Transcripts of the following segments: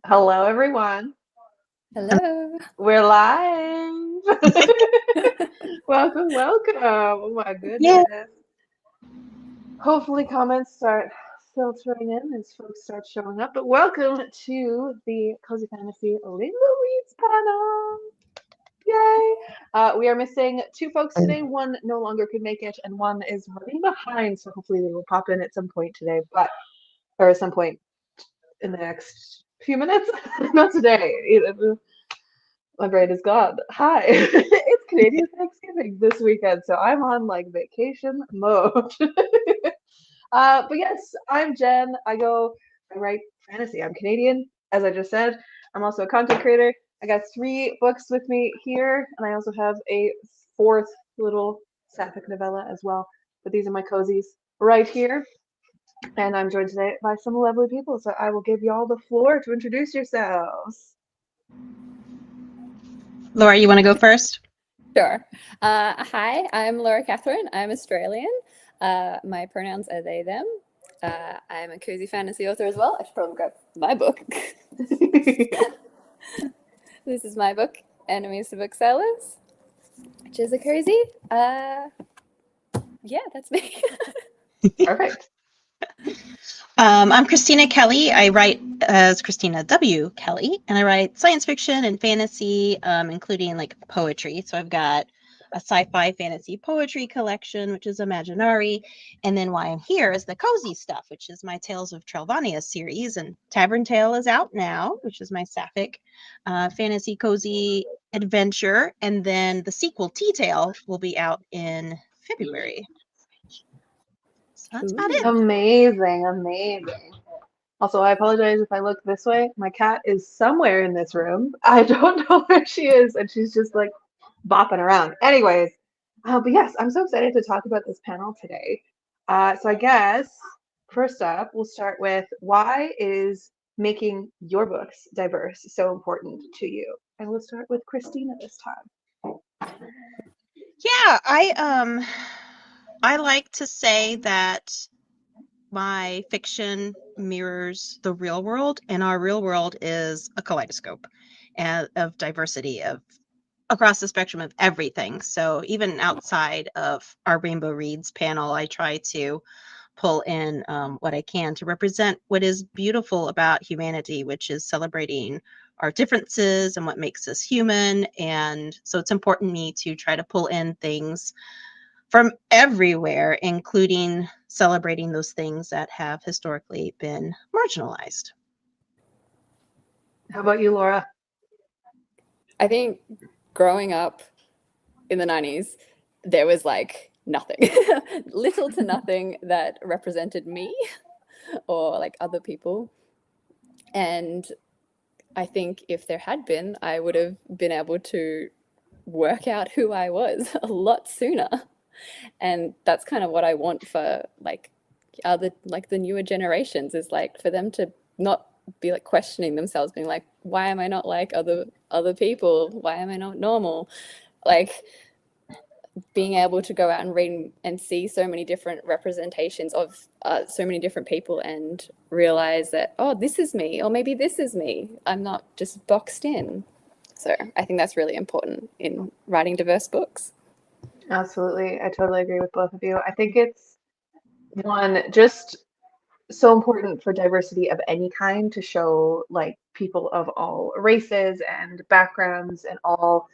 Hello, everyone. Hello. We're live. Welcome, welcome. Oh my Yeah. goodness. Hopefully, comments start filtering in as folks start showing up. But welcome to the Cozy Fantasy Legal Reads panel. Yay! We are missing two folks today. One no longer could make it, and one is running behind. So hopefully they will pop in at some point today, or at some point in the next few minutes. Not today. My brain is gone. Hi, it's Canadian Thanksgiving this weekend, so I'm on like vacation mode. But yes, I'm Jen. I write fantasy. I'm Canadian, as I just said. I'm also a content creator. I got 3 books with me here, and I also have a 4th little sapphic novella as well. But these are my cozies right here. And I'm joined today by some lovely people, so I will give you all the floor to introduce yourselves. Laura, you want to go first? Sure. Hi, I'm Laura Catherine. I'm Australian. My pronouns are they, them. I'm a cozy fantasy author as well. I should probably grab my book. This is my book, Enemies to Booksellers, which is a cozy. Yeah, that's me. Perfect. I'm Kristina Kelly. I write as Kristina W. Kelly, and I write science fiction and fantasy, including like poetry. So I've got a sci-fi fantasy poetry collection, which is Imaginary, and then why I'm here is the cozy stuff, which is my Tales of Trelvania series, and Tavern Tale is out now, which is my sapphic fantasy cozy adventure, and then the sequel Tea Tale will be out in February. So that's about it. Amazing. Also, I apologize if I look this way. My cat is somewhere in this room. I don't know where she is, and she's just like bopping around. Anyways, but yes, I'm so excited to talk about this panel today. So I guess first up, we'll start with why is making your books diverse so important to you? And we'll start with Kristina this time. Yeah, I like to say that my fiction mirrors the real world, and our real world is a kaleidoscope of diversity of across the spectrum of everything. So even outside of our Rainbow Reads panel, I try to pull in what I can to represent what is beautiful about humanity, which is celebrating our differences and what makes us human. And so it's important to me to try to pull in things from everywhere, including celebrating those things that have historically been marginalized. How about you, Laura? I think growing up in the 90s, there was like nothing, little to nothing that represented me or like other people. And I think if there had been, I would have been able to work out who I was a lot sooner. And that's kind of what I want for like the newer generations, is like for them to not be like questioning themselves, being like, why am I not like other people? Why am I not normal? Like being able to go out and read and see so many different representations of so many different people and realize that, oh, this is me, or maybe this is me. I'm not just boxed in. So I think that's really important in writing diverse books. Absolutely. I totally agree with both of you. I think it's just so important for diversity of any kind to show like people of all races and backgrounds and all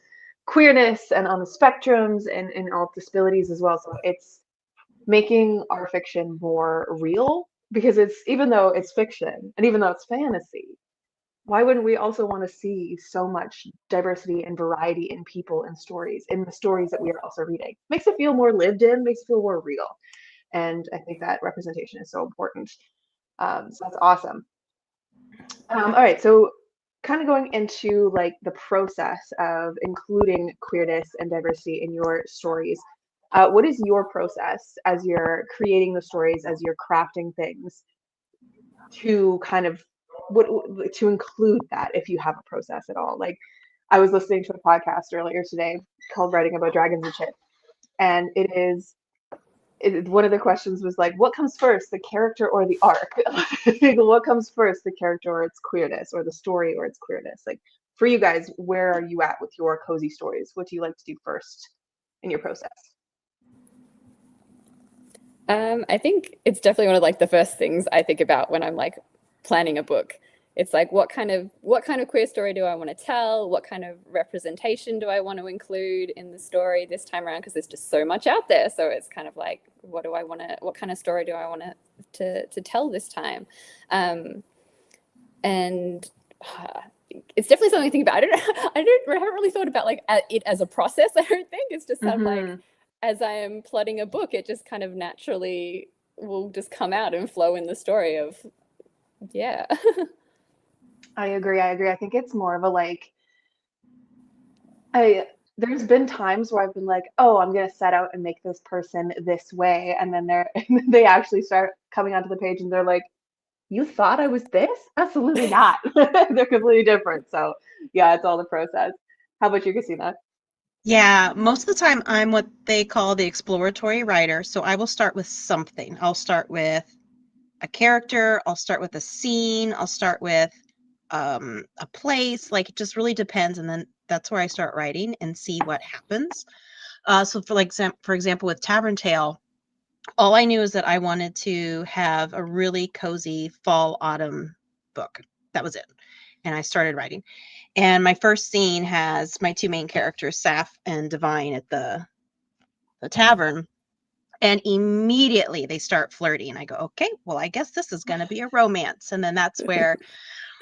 queerness and on the spectrums and in all disabilities as well. So it's making our fiction more real because it's, even though it's fiction and even though it's fantasy, why wouldn't we also want to see so much diversity and variety in people and stories in the stories that we are also reading? Makes it feel more lived in, makes it feel more real. And I think that representation is so important. So that's awesome. All right, so kind of going into like the process of including queerness and diversity in your stories. What is your process as you're creating the stories, as you're crafting things to kind of to include that, if you have a process at all? Like I was listening to a podcast earlier today called Writing About Dragons and Shit, and it is one of the questions was like, what comes first, the character or the arc? Like, what comes first, the character or its queerness, or the story or its queerness? Like, for you guys, where are you at with your cozy stories? What do you like to do first in your process? I think it's definitely one of like the first things I think about when I'm like planning a book. It's like what kind of queer story do I want to tell? What kind of representation do I want to include in the story this time around? Because there's just so much out there. So it's kind of like, what kind of story do I want to tell this time? And it's definitely something to think about. I haven't really thought about like it as a process. I don't think it's just kind of like, as I am plotting a book, it just kind of naturally will just come out and flow in the story of, yeah. I agree. I think it's more of a like, I there's been times where I've been like, oh, I'm gonna set out and make this person this way, and then they actually start coming onto the page and they're like, you thought I was this? Absolutely not. They're completely different. So yeah, it's all the process. How about you, Christina? Yeah, most of the time I'm what they call the exploratory writer. So I will start with something. I'll start with a character, I'll start with a scene, I'll start with a place. Like it just really depends, and then that's where I start writing and see what happens. So for example, with Tavern Tale, all I knew is that I wanted to have a really cozy fall autumn book. That was it. And I started writing. And my first scene has my two main characters, Saf and Divine, at the tavern. And immediately they start flirting. I go, okay, well, I guess this is going to be a romance. And then that's where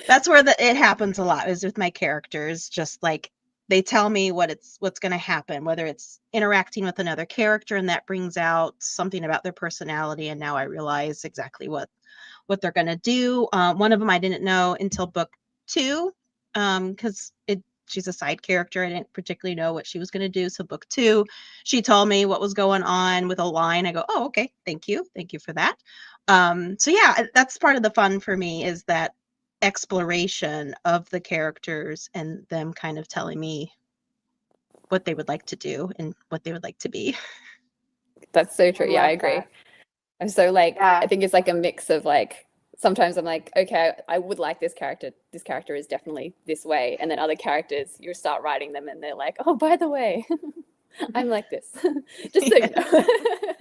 it happens a lot, is with my characters. Just like they tell me what's going to happen, whether it's interacting with another character and that brings out something about their personality. And now I realize exactly what they're going to do. One of them I didn't know until book 2, because she's a side character. I didn't particularly know what she was going to do. So book 2, she told me what was going on with a line. I go, oh, okay, thank you for that. So yeah, that's part of the fun for me, is that exploration of the characters and them kind of telling me what they would like to do and what they would like to be. That's so true. Yeah, I Love agree. that. And so like Yeah. I think it's like a mix of like, sometimes I'm like, okay, I would like this character. This character is definitely this way. And then other characters, you start writing them and they're like, oh, by the way, I'm like this. Just so you know.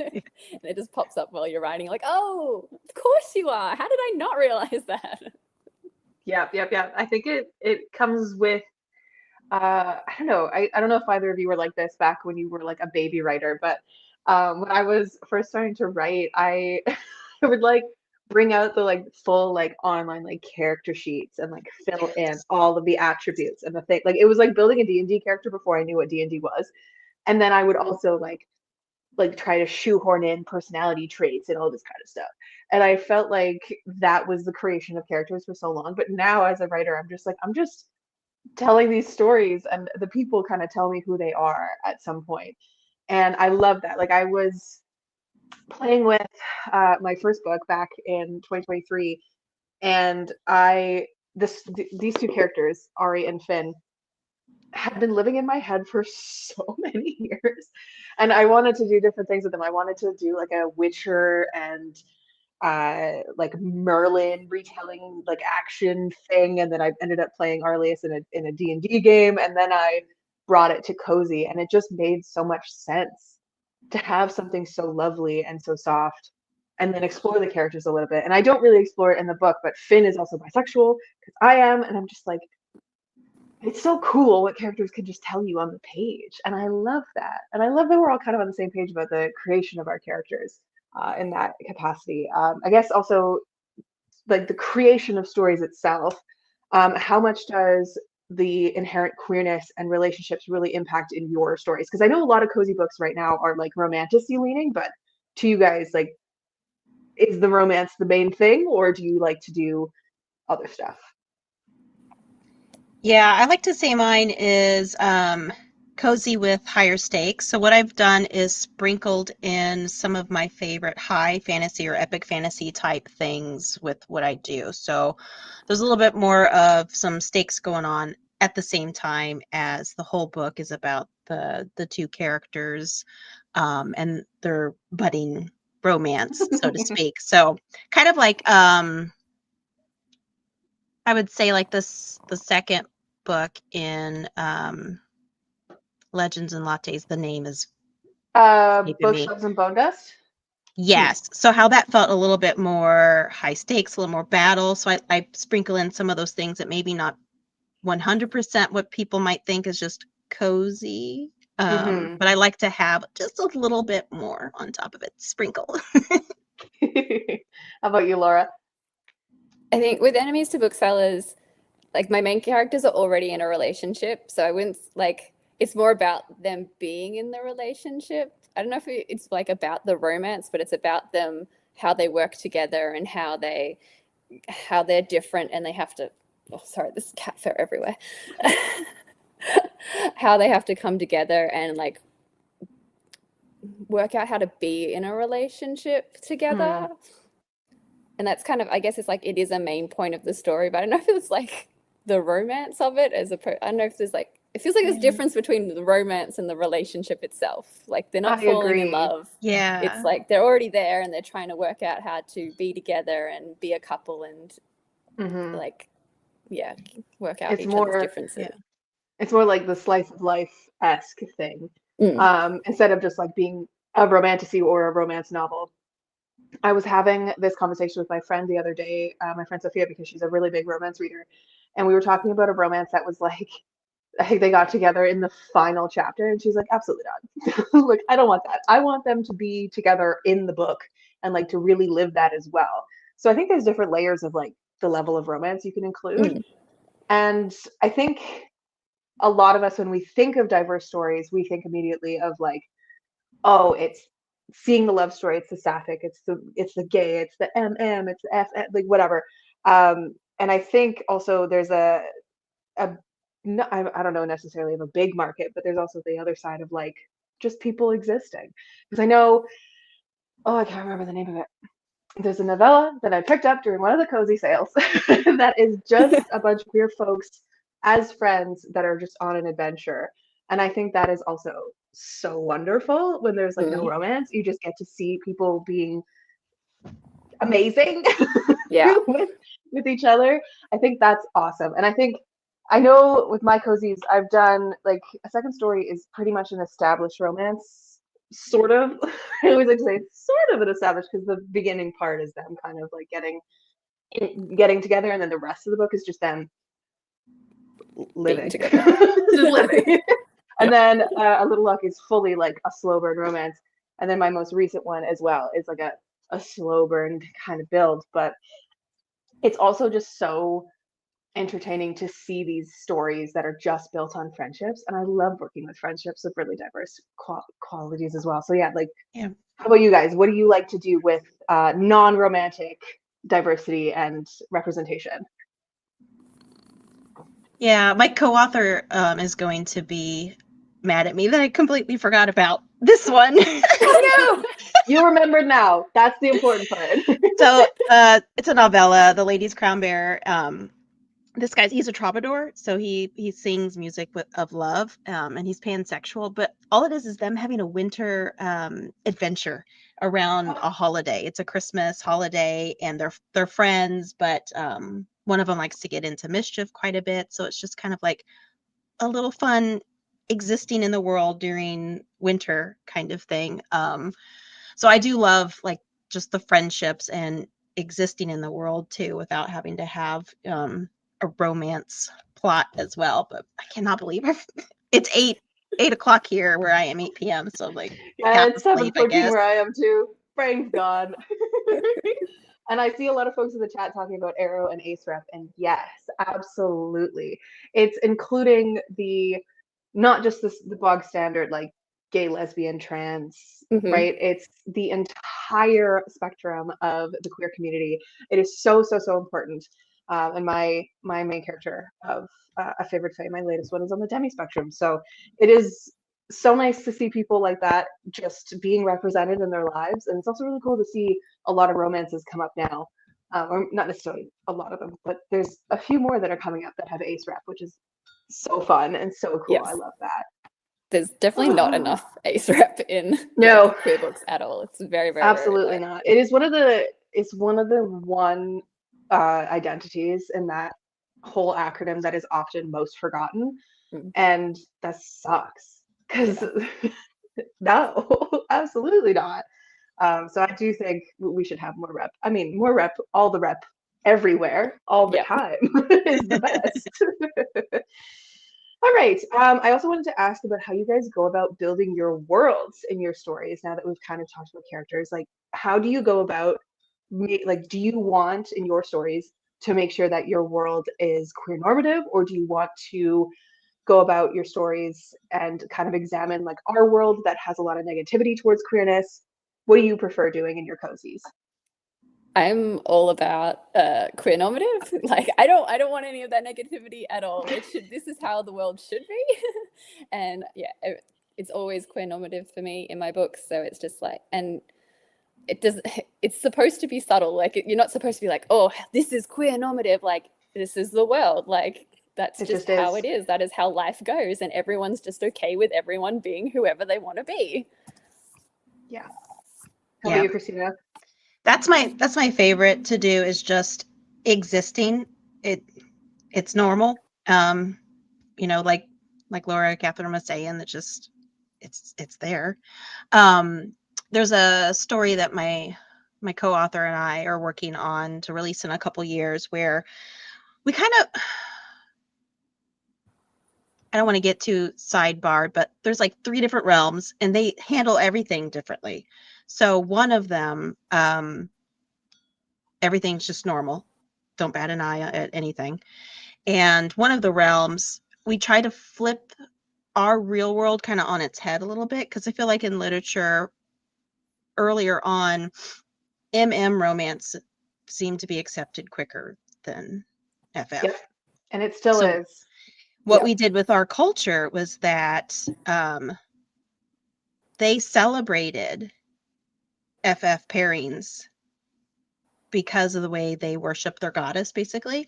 And it just pops up while you're writing, like, oh, of course you are. How did I not realize that? Yep. I think it comes with I don't know. I don't know if either of you were like this back when you were like a baby writer, but when I was first starting to write, I I would like bring out the like full like online like character sheets and like fill in all of the attributes and the thing. Like it was like building a D&D character before I knew what D&D was. And then I would also like try to shoehorn in personality traits and all this kind of stuff. And I felt like that was the creation of characters for so long. But now as a writer, I'm just telling these stories and the people kind of tell me who they are at some point. And I love that. Like I was playing with my first book back in 2023, and these two characters, Ari and Finn, had been living in my head for so many years, and I wanted to do different things with them. I wanted to do like a Witcher and like Merlin retelling like action thing, and then I ended up playing Arlias in a D&D game, and then I brought it to cozy, and it just made so much sense to have something so lovely and so soft, and then explore the characters a little bit. And I don't really explore it in the book, but Finn is also bisexual because I am, and I'm just like, it's so cool what characters can just tell you on the page, and I love that. And I love that we're all kind of on the same page about the creation of our characters in that capacity. I guess also like the creation of stories itself. How much does the inherent queerness and relationships really impact in your stories? Because I know a lot of cozy books right now are like romantic-y leaning, but to you guys, like, is the romance the main thing, or do you like to do other stuff? Yeah, I like to say mine is cozy with higher stakes. So what I've done is sprinkled in some of my favorite high fantasy or epic fantasy type things with what I do. So there's a little bit more of some stakes going on at the same time as the whole book is about the two characters and their budding romance, so to speak. So kind of like I would say like the second book in Legends and Lattes, the name is escaping me. Bookshelves and Bone Dust. Yes. So how that felt a little bit more high stakes, a little more battle. So I sprinkle in some of those things that maybe not 100% what people might think is just cozy. But I like to have just a little bit more on top of it, sprinkle. How about you, Laura? I think with enemies to booksellers, like my main characters are already in a relationship, so I wouldn't like it's more about them being in the relationship. I don't know if it's like about the romance, but it's about them, how they work together and how they're different and they have to, oh sorry, this cat fur everywhere. How they have to come together and like work out how to be in a relationship together. And that's kind of, I guess it's like it is a main point of the story, but I don't know if it's like the romance of it I don't know if there's like, it feels like there's difference between the romance and the relationship itself. Like they're not falling in love. Yeah. It's like they're already there and they're trying to work out how to be together and be a couple and like, yeah, work out each other's differences. Yeah. It's more like the slice of life-esque thing, instead of just like being a romantasy or a romance novel. I was having this conversation with my friend the other day, my friend Sophia, because she's a really big romance reader. And we were talking about a romance that was like, I think they got together in the final chapter, and she's like, absolutely not. Like, I don't want that. I want them to be together in the book and like to really live that as well. So I think there's different layers of like the level of romance you can include. And I think a lot of us, when we think of diverse stories, we think immediately of like, oh, it's seeing the love story, it's the sapphic, it's the gay, it's the it's the F, like whatever. And I think also there's no, I don't know necessarily of a big market, but there's also the other side of like just people existing. Because I know, oh, I can't remember the name of it. There's a novella that I picked up during one of the cozy sales that is just a bunch of queer folks as friends that are just on an adventure. And I think that is also so wonderful when there's like no romance. You just get to see people being amazing with each other. I think that's awesome. And I know with my cozies, I've done like a second story is pretty much an established romance, sort of. I always like to say sort of an established because the beginning part is them kind of like getting together, and then the rest of the book is just them living together. Just living. And then A Little Luck is fully like a slow burn romance. And then my most recent one as well is like a slow burn kind of build, but it's also just so entertaining to see these stories that are just built on friendships. And I love working with friendships of really diverse qualities as well. So yeah, like, how about you guys? What do you like to do with non-romantic diversity and representation? Yeah, my co-author is going to be mad at me that I completely forgot about this one. Oh, no! You remembered now. That's the important part. So it's a novella, The Lady's Crown Bearer. This he's a troubadour, so he sings music of love, and he's pansexual, but all it is them having a winter adventure around a holiday. It's a Christmas holiday, and they're friends, but one of them likes to get into mischief quite a bit, so it's just kind of like a little fun existing in the world during winter kind of thing. So I do love like just the friendships and existing in the world too, without having to have a romance plot as well. But I cannot believe it's 8 o'clock here where I am, 8 p.m. So like, yeah, it's 7:14 where I am too. Brain's gone. And I see a lot of folks in the chat talking about Arrow and Ace Rep, and yes, absolutely. It's including not just the bog standard like gay, lesbian, trans, right? It's the entire spectrum of the queer community. It is so important. And my main character of A Favorite Fae, my latest one, is on the demi spectrum. So it is so nice to see people like that just being represented in their lives. And it's also really cool to see a lot of romances come up now. Or not necessarily a lot of them, but there's a few more that are coming up that have Ace Rep, which is so fun and so cool. Yes. I love that. There's definitely not enough ace rep in No. like, queer books at all. It's very, very, Absolutely very not. It is one of the one identities in that whole acronym that is often most forgotten, Mm. and that sucks because Yeah. no, absolutely not. So I do think we should have more rep. I mean, more rep, all the rep, everywhere, all the Yeah. time is the best. All right. I also wanted to ask about how you guys go about building your worlds in your stories. Now that we've kind of talked about characters, like how do you go about, like, do you want in your stories to make sure that your world is queer normative, or do you want to go about your stories and kind of examine like our world that has a lot of negativity towards queerness? What do you prefer doing in your cozies? I'm all about queer normative. Like I don't want any of that negativity at all. This is how the world should be. And yeah, it's always queer normative for me in my books. So it's just like, and it does, it's supposed to be subtle. Like you're not supposed to be like, oh, this is queer normative. Like this is the world. Like that's It just just how is. it is. That is how life goes. And everyone's just okay with everyone being whoever they want to be. Yeah. How about Yeah. you, Kristina? That's my favorite to do, is just existing. It's normal. Like Laura Catherine was saying, that just it's there. Um, there's a story that my co-author and I are working on to release in a couple years, where we kind of, I don't want to get too sidebar, but there's like 3 different realms and they handle everything differently. So one of them, everything's just normal. Don't bat an eye at anything. And one of the realms, we try to flip our real world kind of on its head a little bit, because I feel like in literature earlier on, romance seemed to be accepted quicker than Yep. FF. And it still So is. what Yep. we did with our culture was that they celebrated FF pairings because of the way they worship their goddess, basically.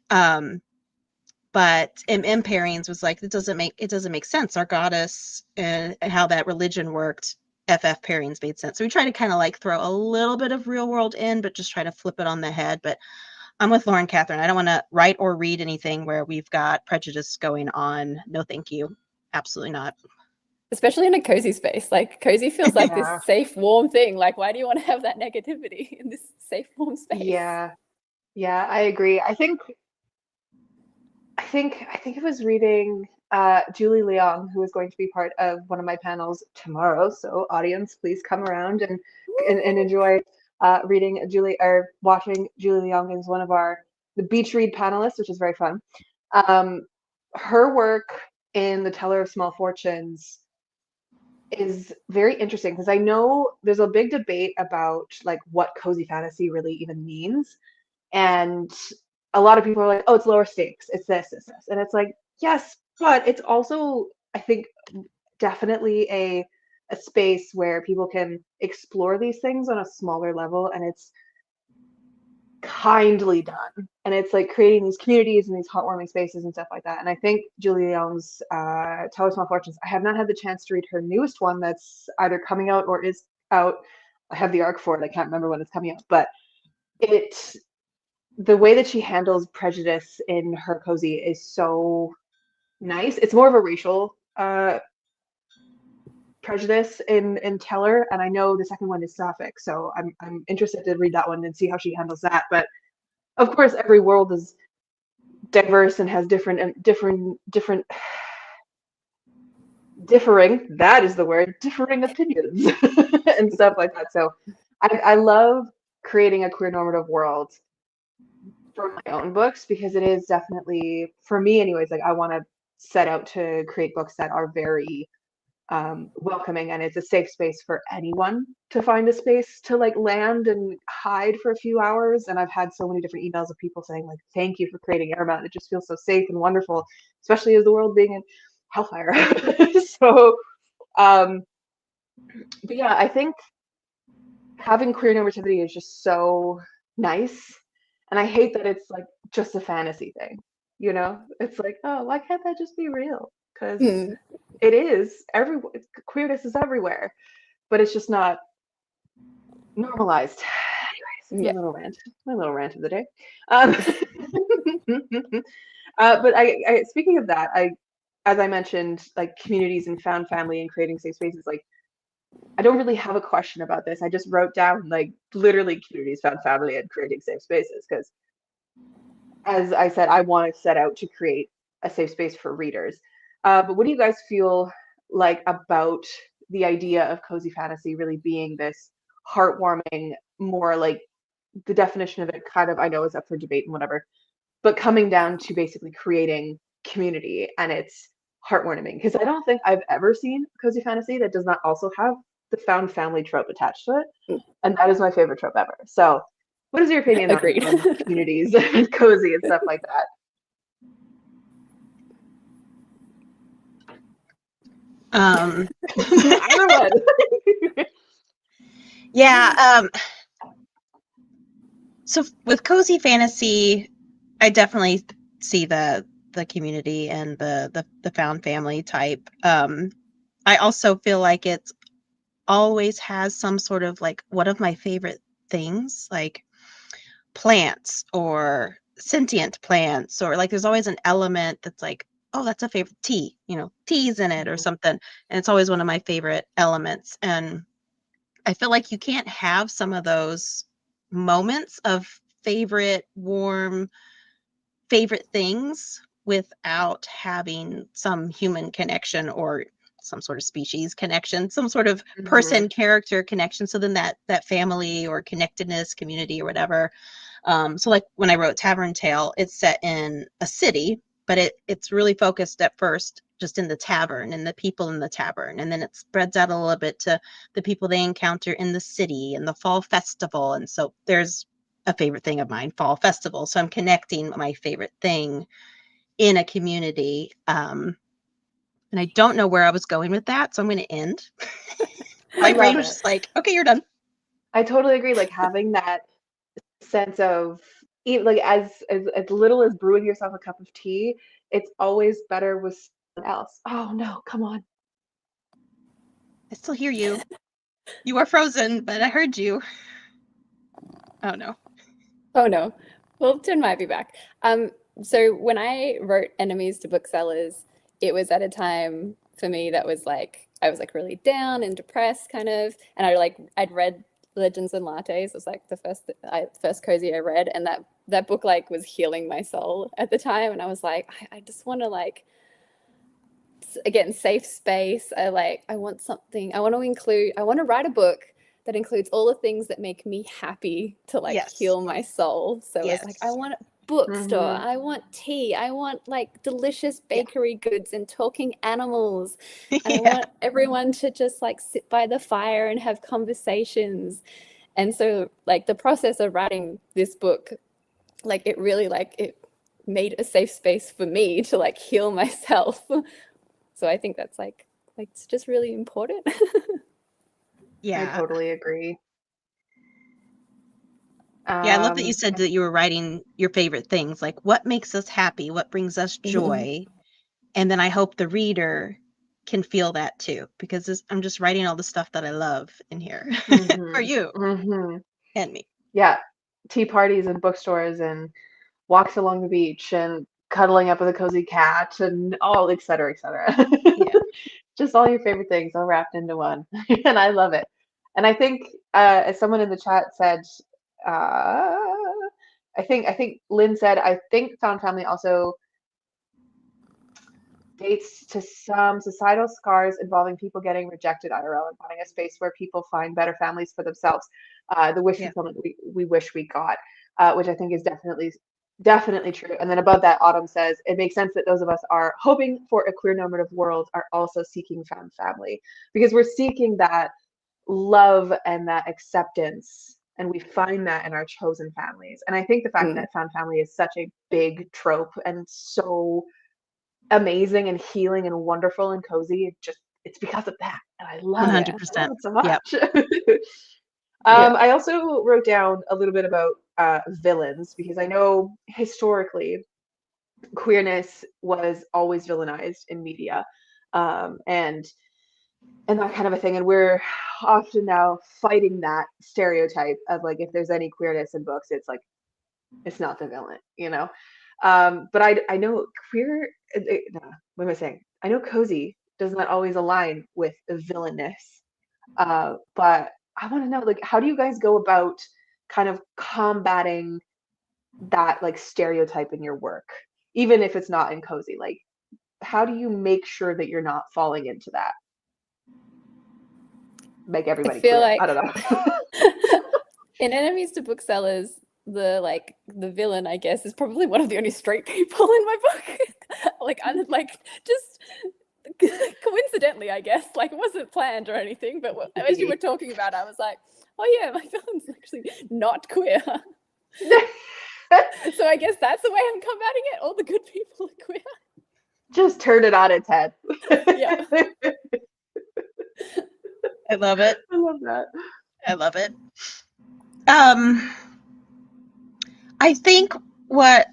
But pairings was like, it doesn't make sense. Our goddess and how that religion worked, FF pairings made sense. So we try to kind of like throw a little bit of real world in, but just try to flip it on the head. But I'm with Lauren Catherine. I don't want to write or read anything where we've got prejudice going on. No, thank you. Absolutely not. Especially in a cozy space. Like cozy feels like Yeah. this safe, warm thing. Like why do you want to have that negativity in this safe, warm space? Yeah. Yeah, I agree. I think it was reading Julie Leong, who is going to be part of one of my panels tomorrow. So audience, please come around and enjoy reading Julie or watching Julie Leong as one of the beach read panelists, which is very fun. Her work in The Teller of Small Fortunes is very interesting because I know there's a big debate about like what cozy fantasy really even means. And a lot of people are like, oh, it's lower stakes. It's this. And it's like, yes, but it's also, I think, definitely a space where people can explore these things on a smaller level, and it's kindly done. And it's like creating these communities and these heartwarming spaces and stuff like that. And I think Julie Young's Tell Us Small Fortunes, I have not had the chance to read her newest one that's either coming out or is out. I have the arc for it. I can't remember when it's coming out, but it the way that she handles prejudice in her cozy is so nice. It's more of a racial prejudice in Teller, and I know the second one is Sapphic, so I'm interested to read that one and see how she handles that. But of course, every world is diverse and has differing. That is the word, differing opinions and stuff like that. So I love creating a queer normative world for my own books because it is definitely, for me anyways, like I want to set out to create books that are very welcoming, and it's a safe space for anyone to find a space to like land and hide for a few hours. And I've had so many different emails of people saying like, thank you for creating Airbound. It just feels so safe and wonderful, especially as the world being in hellfire. So but yeah, I think having queer normativity is just so nice. And I hate that it's like just a fantasy thing, you know? It's like, oh, why can't that just be real? Because Mm, it is queerness is everywhere, but it's just not normalized. Anyways, yeah. my little rant of the day. Um, but speaking of that, as I mentioned, like communities and found family and creating safe spaces, like I don't really have a question about this. I just wrote down like literally communities, found family, and creating safe spaces because, as I said, I want to set out to create a safe space for readers. But what do you guys feel like about the idea of cozy fantasy really being this heartwarming, more like the definition of it kind of, I know is up for debate and whatever, but coming down to basically creating community and it's heartwarming? Because I don't think I've ever seen cozy fantasy that does not also have the found family trope attached to it. Mm, And that is my favorite trope ever. So what is your opinion agreed. on communities and cozy and stuff like that? Everyone. Yeah. So with cozy fantasy, I definitely see the community and the found family type. I also feel like it's always has some sort of like one of my favorite things, like plants or sentient plants, or like there's always an element that's like, oh, that's a favorite tea, tea's in it or something. And it's always one of my favorite elements. And I feel like you can't have some of those moments of favorite warm favorite things without having some human connection or some sort of species connection, some sort of person character connection. So then that family or connectedness, community or whatever. So like when I wrote Tavern Tale, it's set in a city, but it's really focused at first just in the tavern and the people in the tavern. And then it spreads out a little bit to the people they encounter in the city and the fall festival. And so there's a favorite thing of mine, fall festival. So I'm connecting my favorite thing in a community. And I don't know where I was going with that, so I'm going to end. My brain was just like, okay, you're done. I totally agree. Like having that sense of like as little as brewing yourself a cup of tea, it's always better with someone else. Oh no, come on. I still hear you. You are frozen, but I heard you. Oh no. Oh no. Well, Jen might be back. So when I wrote Enemies to Booksellers, it was at a time for me that was like I was like really down and depressed kind of, and I'd read Legends and Lattes. It was like the first cozy I read, and that book like was healing my soul at the time, and I was like, I just want to like again safe space. I want something. I want to write a book that includes all the things that make me happy to like Yes. heal my soul. So Yes. it's like I want a bookstore, I want tea, I want like delicious bakery goods and talking animals. And I want everyone to just like sit by the fire and have conversations. And so like the process of writing this book, like it really like it made a safe space for me to like heal myself. So I think that's like it's just really important. I totally agree. Yeah, I love that you said that you were writing your favorite things, like what makes us happy, what brings us joy. And then I hope the reader can feel that too, because I'm just writing all the stuff that I love in here for you and me. Yeah, tea parties and bookstores and walks along the beach and cuddling up with a cozy cat and all, et cetera, et cetera. Yeah. Just all your favorite things all wrapped into one. And I love it. And I think, as someone in the chat said, I think Lynn said, I think found family also dates to some societal scars involving people getting rejected IRL and finding a space where people find better families for themselves. The wish fulfillment we wish we got, which I think is definitely true. And then above that, Autumn says, it makes sense that those of us are hoping for a queer normative world are also seeking found family, because we're seeking that love and that acceptance, and we find that in our chosen families. And I think the fact that found family is such a big trope and so amazing and healing and wonderful and cozy, it's because of that. And I love 100%. it. I love it so much. Yep. I also wrote down a little bit about villains, because I know historically queerness was always villainized in media, and that kind of a thing. And we're often now fighting that stereotype of like, if there's any queerness in books, it's like, it's not the villain, you know? But I know queer, what am I saying? I know cozy does not always align with the villainess. But I want to know, like, how do you guys go about kind of combating that like stereotype in your work, even if it's not in cozy? Like, how do you make sure that you're not falling into that? Make I everybody feel queer. I like don't know. in Enemies to Booksellers, the villain, I guess, is probably one of the only straight people in my book. Like, I'm like, just coincidentally, I guess, like, it wasn't planned or anything, but as you were talking about, I was like, oh yeah, my villain's actually not queer. So I guess that's the way I'm combating it. All the good people are queer. Just turn it on its head. Yeah. I love it. I love that. I love it. I think what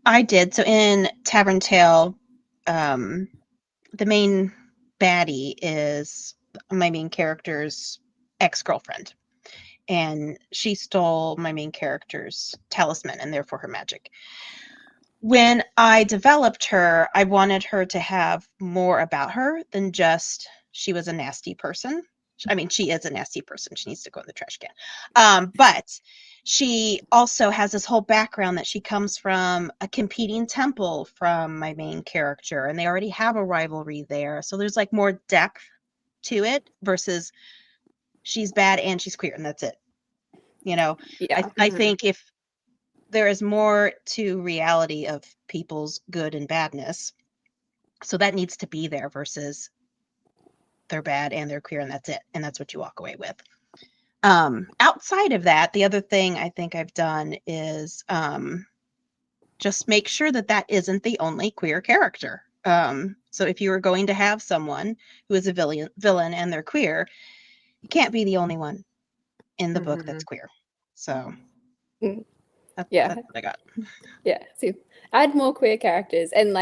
I did, so in Tavern Tale, the main baddie is my main character's ex-girlfriend, and she stole my main character's talisman and therefore her magic. When I developed her, I wanted her to have more about her than just she was a nasty person. I mean, she is a nasty person. She needs to go in the trash can. But she also has this whole background that she comes from a competing temple from my main character, and they already have a rivalry there. So there's like more depth to it versus she's bad and she's queer and that's it. You know, Yeah. I think if there is more to reality of people's good and badness, so that needs to be there versus they're bad and they're queer and that's it, and that's what you walk away with. Outside of that, the other thing I think I've done is just make sure that that isn't the only queer character. So if you are going to have someone who is a villain and they're queer, you can't be the only one in the book that's queer. So that's what I got. Yeah. So add more queer characters, and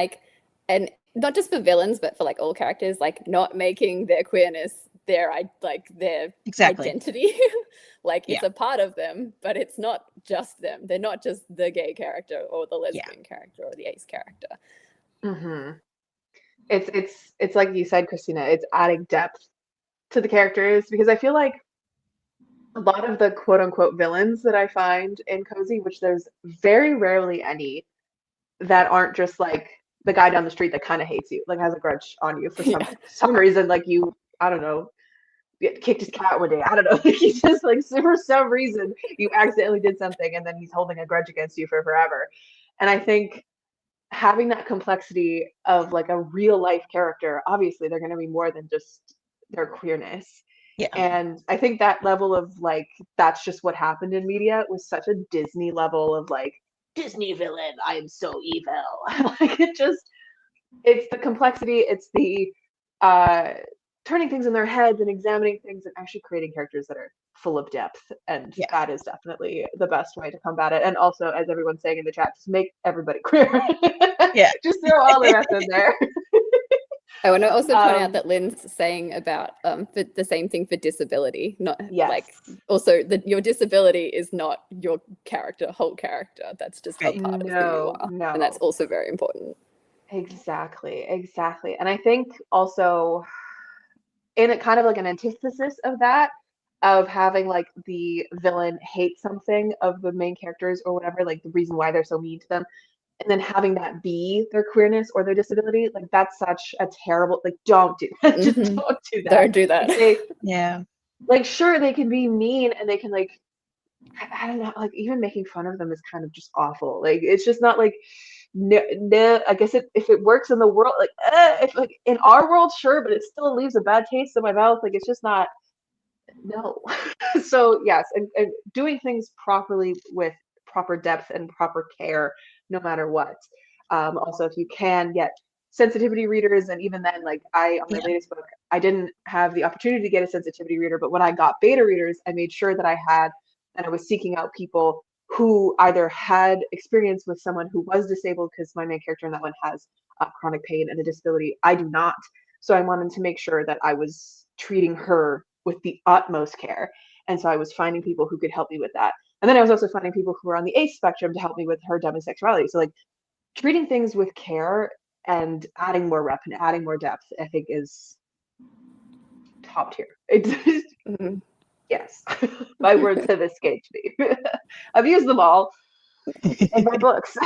not just for villains, but for like all characters, like not making their queerness their Exactly. identity. Like it's a part of them, but it's not just them. They're not just the gay character or the lesbian character or the ace character. It's like you said, Christina, it's adding depth to the characters, because I feel like a lot of the quote unquote villains that I find in cozy, which there's very rarely any that aren't just like the guy down the street that kind of hates you, like has a grudge on you for some reason, like you, I don't know, kicked his cat one day, I don't know, like he's just like, for some reason you accidentally did something and then he's holding a grudge against you for forever. And I think having that complexity of like a real life character, obviously they're going to be more than just their queerness. Yeah. And I think that level of like, that's just what happened in media was such a Disney level of like, Disney villain, I am so evil. Like it's the complexity, it's the turning things in their heads and examining things and actually creating characters that are full of depth. And that is definitely the best way to combat it. And also, as everyone's saying in the chat, just make everybody queer. Just throw all the rest in there. I want to also point out that Lynn's saying about for the same thing for disability, not like also your disability is not your whole character. That's just a part of who you are. No. And that's also very important. Exactly. And I think also in a kind of like an antithesis of that, of having like the villain hate something of the main characters or whatever, like the reason why they're so mean to them, and then having that be their queerness or their disability, like that's such a terrible, like don't do that. Just don't do that. Don't do that. Like, like sure, they can be mean and they can like, I don't know, like even making fun of them is kind of just awful. Like it's just not like, no, I guess if it works in the world, like if like in our world, sure, but it still leaves a bad taste in my mouth. Like it's just not, no. So yes, and doing things properly with proper depth and proper care, no matter what. Also, if you can get sensitivity readers, and even then, like on my latest book, I didn't have the opportunity to get a sensitivity reader, but when I got beta readers, I made sure that I was seeking out people who either had experience with someone who was disabled, because my main character in that one has chronic pain and a disability. I do not. So I wanted to make sure that I was treating her with the utmost care. And so I was finding people who could help me with that. And then I was also finding people who were on the ACE spectrum to help me with her demisexuality. So like treating things with care and adding more rep and adding more depth, I think is top tier. It's yes, my words have escaped me. I've used them all in my books.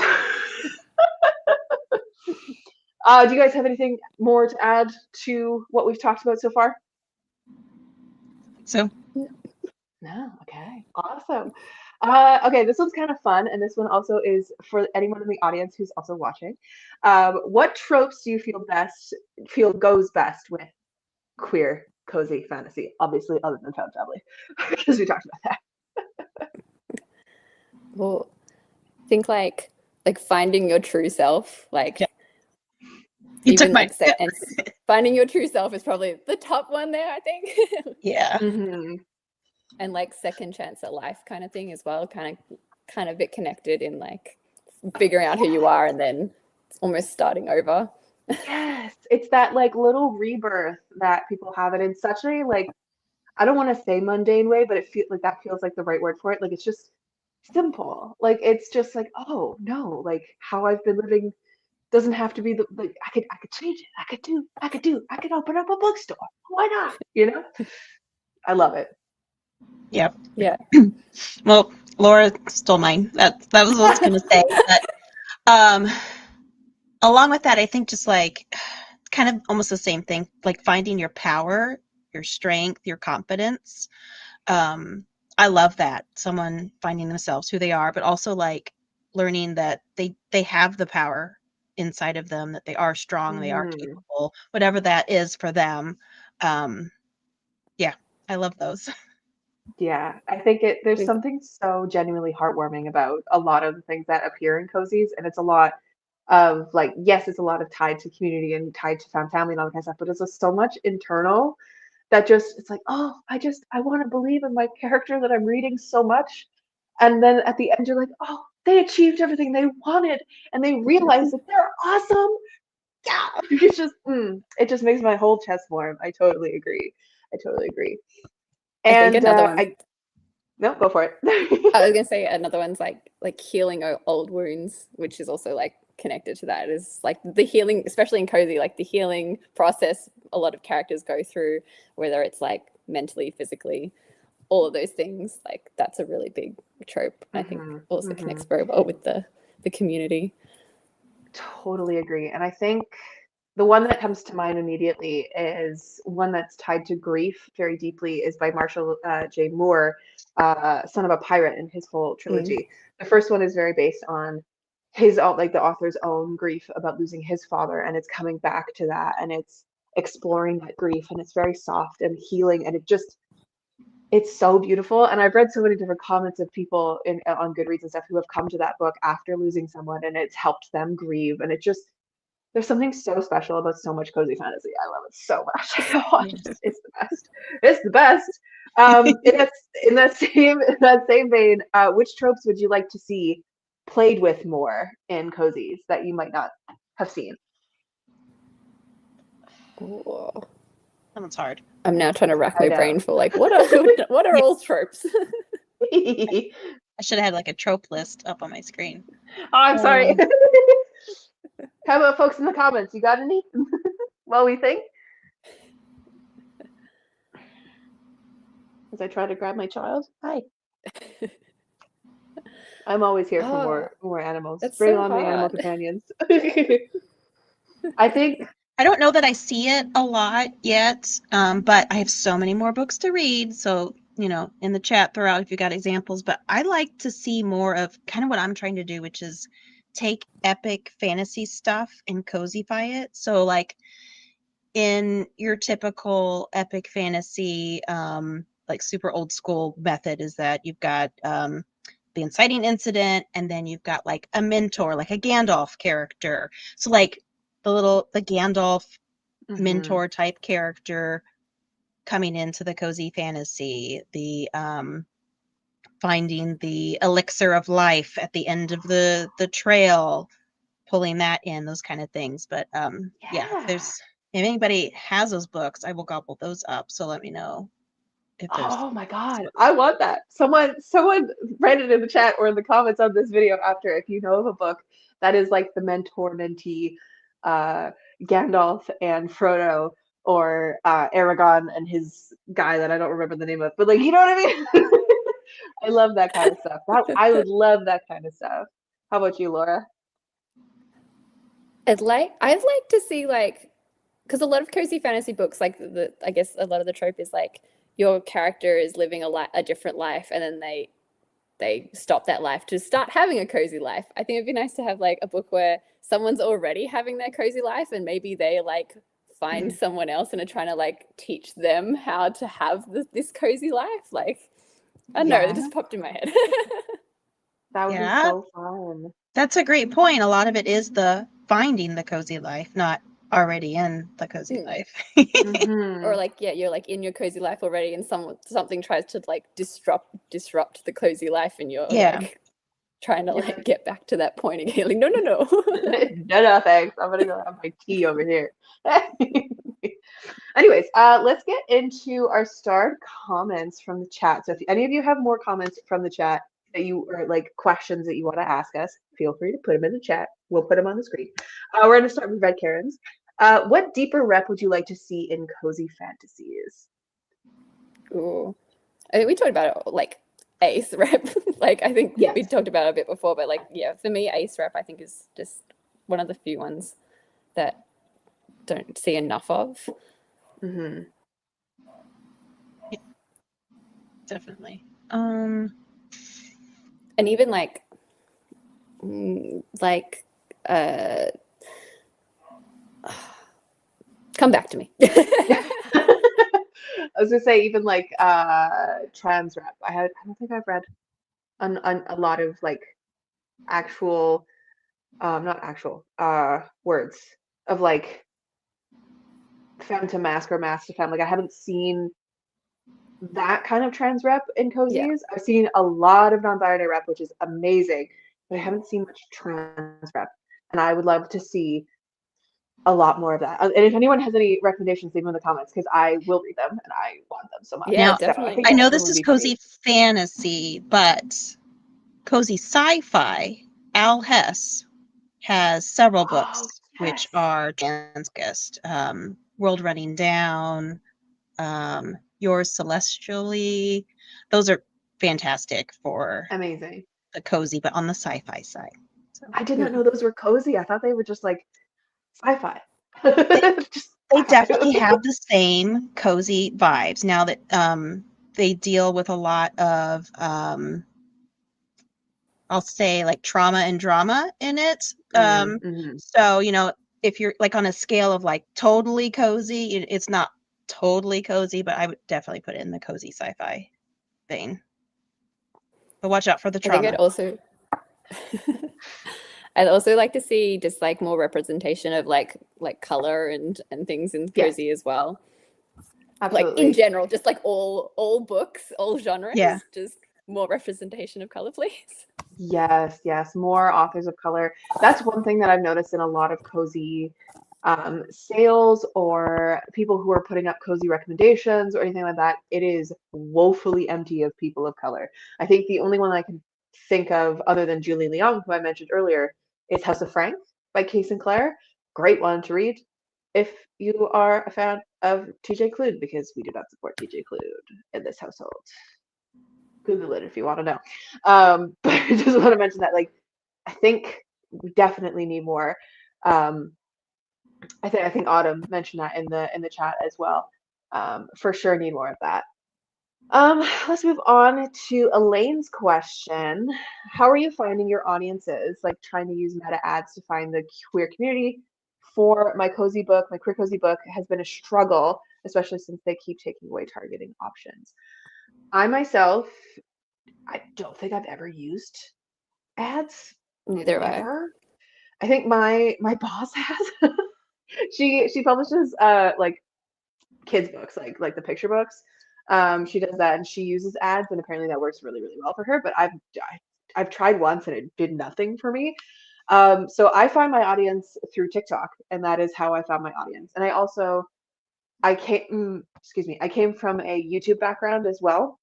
Do you guys have anything more to add to what we've talked about so far? So No, okay, awesome. Okay, this one's kind of fun, and this one also is for anyone in the audience who's also watching. What tropes do you feel goes best with queer cozy fantasy? Obviously, other than found family, because we talked about that. Well, I think like finding your true self, like you took even my like and finding your true self is probably the top one there, I think. yeah. Mm-hmm. And like second chance at life kind of thing as well, kind of a bit connected in like figuring out who you are and then almost starting over. Yes, it's that like little rebirth that people have, and in such a like, I don't want to say mundane way, but that feels like the right word for it. Like it's just simple. Like it's just like, oh no, like how I've been living doesn't have to be like I could change it. I could open up a bookstore. Why not? You know? I love it. Yep. Yeah. Well, Laura stole mine. That was what I was gonna say. But along with that, I think just like kind of almost the same thing, like finding your power, your strength, your confidence. I love that. Someone finding themselves who they are, but also like learning that they have the power inside of them, that they are strong, they are capable, whatever that is for them. Yeah, I love those. Yeah, I think there's something so genuinely heartwarming about a lot of the things that appear in cozies, and it's a lot of like, yes, it's a lot of tied to community and tied to found family and all that kind of stuff, but it's just so much internal that just it's like, oh, I want to believe in my character that I'm reading so much, and then at the end you're like, oh, they achieved everything they wanted, and they realized that they're awesome. Yeah, it's just it just makes my whole chest warm. I totally agree. I think And another one. No, go for it. I was gonna say another one's like healing old wounds, which is also like connected to that. Is like the healing, especially in cozy, like the healing process a lot of characters go through, whether it's like mentally, physically, all of those things. Like that's a really big trope. I think also connects very well with the community. Totally agree. And I think the one that comes to mind immediately is one that's tied to grief very deeply is by Marshall J. Moore, Son of a Pirate, in his whole trilogy. The first one is very based on his like the author's own grief about losing his father, and it's coming back to that, and it's exploring that grief, and it's very soft and healing, and it's so beautiful. And I've read so many different comments of people on Goodreads and stuff who have come to that book after losing someone, and it's helped them grieve, and it just there's something so special about so much cozy fantasy. I love it so much. It's the best. It's the best. In that same vein, which tropes would you like to see played with more in cozies that you might not have seen? Ooh. That one's hard. I'm now trying to rack my brain for like what are all tropes? I should have had like a trope list up on my screen. Oh, I'm sorry. How about folks in the comments? You got any? While we think? As I try to grab my child. Hi. I'm always here for more animals. Bring on the animal companions. I think I don't know that I see it a lot yet, but I have so many more books to read. So, in the chat, throw out if you got examples. But I like to see more of kind of what I'm trying to do, which is take epic fantasy stuff and cozyfy it. So, like in your typical epic fantasy, like super old school method, is that you've got the inciting incident, and then you've got like a mentor, like a Gandalf character. So, like the Gandalf mentor type character coming into the cozy fantasy, the finding the elixir of life at the end of the trail, pulling that in, those kind of things. But if anybody has those books, I will gobble those up. So let me know if there's. Oh my God, I want that. Someone write it in the chat or in the comments on this video after if you know of a book that is like the mentor-mentee Gandalf and Frodo, or Aragon and his guy that I don't remember the name of, but like, you know what I mean? I love that kind of stuff. I would love that kind of stuff. How about you, Laura? I'd like to see, like, because a lot of cozy fantasy books, like I guess a lot of the trope is like your character is living a different life, and then they stop that life to start having a cozy life. I think it'd be nice to have like a book where someone's already having their cozy life, and maybe they like find someone else and are trying to like teach them how to have this cozy life. Like, I don't know, it just popped in my head. That would be so fun. That's a great point. A lot of it is the finding the cozy life, not already in the cozy life. Or like, you're like in your cozy life already, and something tries to like disrupt the cozy life, and you're like trying to like get back to that point again. Like, no. No, thanks. I'm gonna go have my tea over here. Anyways, let's get into our starred comments from the chat. So if any of you have more comments from the chat that you, or like questions that you want to ask us, feel free to put them in the chat. We'll put them on the screen. We're going to start with Red Karen's. What deeper rep would you like to see in cozy fantasies? Ooh, I think we talked about it, like ace rep. Like, I think we talked about it a bit before, but like, for me, ace rep, I think, is just one of the few ones that don't see enough of. Yeah, definitely. And even like come back to me. I was gonna say even like trans rep. I don't think I've read a lot of like actual not actual words of like femme to mask or mask to femme. Like I haven't seen that kind of trans rep in cozies. I've seen a lot of non-binary rep, which is amazing, but I haven't seen much trans rep, and I would love to see a lot more of that. And if anyone has any recommendations, leave them in the comments, because I will read them and I want them so much. Yeah, now, definitely. I know this is cozy fantasy, but cozy sci-fi. Al Hess has several books which are trans-focused. World Running Down, Yours Celestially. Those are fantastic for amazing the cozy, but on the sci-fi side. So, I did not know those were cozy. I thought they were just like sci-fi. They definitely have the same cozy vibes. Now that they deal with a lot of I'll say like trauma and drama in it. So, you know, if you're like on a scale of like totally cozy, it's not totally cozy, but I would definitely put it in the cozy sci-fi vein. But watch out for the trauma. I think I'd also like to see just like more representation of like color and things in cozy as well. Absolutely. Like in general, just like all books, all genres. Yeah. Just more representation of color, please. Yes, more authors of color. That's one thing that I've noticed in a lot of cozy sales or people who are putting up cozy recommendations or anything like that. It is woefully empty of people of color. I think the only one I can think of other than Julie Leong, who I mentioned earlier, is House of Frank by Kay Sinclair. Great one to read if you are a fan of TJ Klune, because we do not support TJ Klune in this household. Google it if you want to know. But I just want to mention that, like, I think we definitely need more. I think Autumn mentioned that in the chat as well. For sure need more of that. Let's move on to Elaine's question. How are you finding your audiences, like trying to use meta ads to find the queer community? For my cozy book, my queer cozy book has been a struggle, especially since they keep taking away targeting options. I myself, I don't think I've ever used ads. Neither have I think my boss has. she publishes like kids books, like the picture books. She does that, and she uses ads, and apparently that works really, really well for her. But I've tried once, and it did nothing for me. So I find my audience through TikTok, and that is how I found my audience. And I came from a YouTube background as well.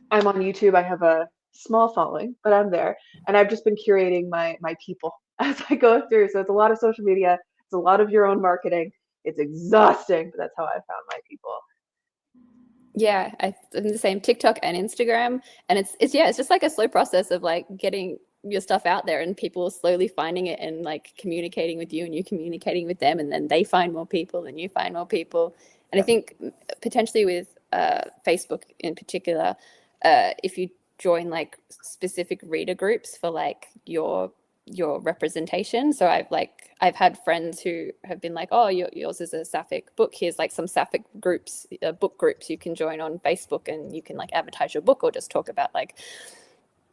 I'm on YouTube. I have a small following, but I'm there, and I've just been curating my people as I go through. So it's a lot of social media. It's a lot of your own marketing. It's exhausting, but that's how I found my people. Yeah, I'm the same, TikTok and Instagram, and it's just like a slow process of like getting your stuff out there and people slowly finding it and like communicating with you and you communicating with them, and then they find more people and you find more people. And I think potentially with Facebook in particular, if you join like specific reader groups for like your representation. So I've had friends who have been like, oh, yours is a sapphic book. Here's like some sapphic groups, book groups you can join on Facebook, and you can like advertise your book or just talk about like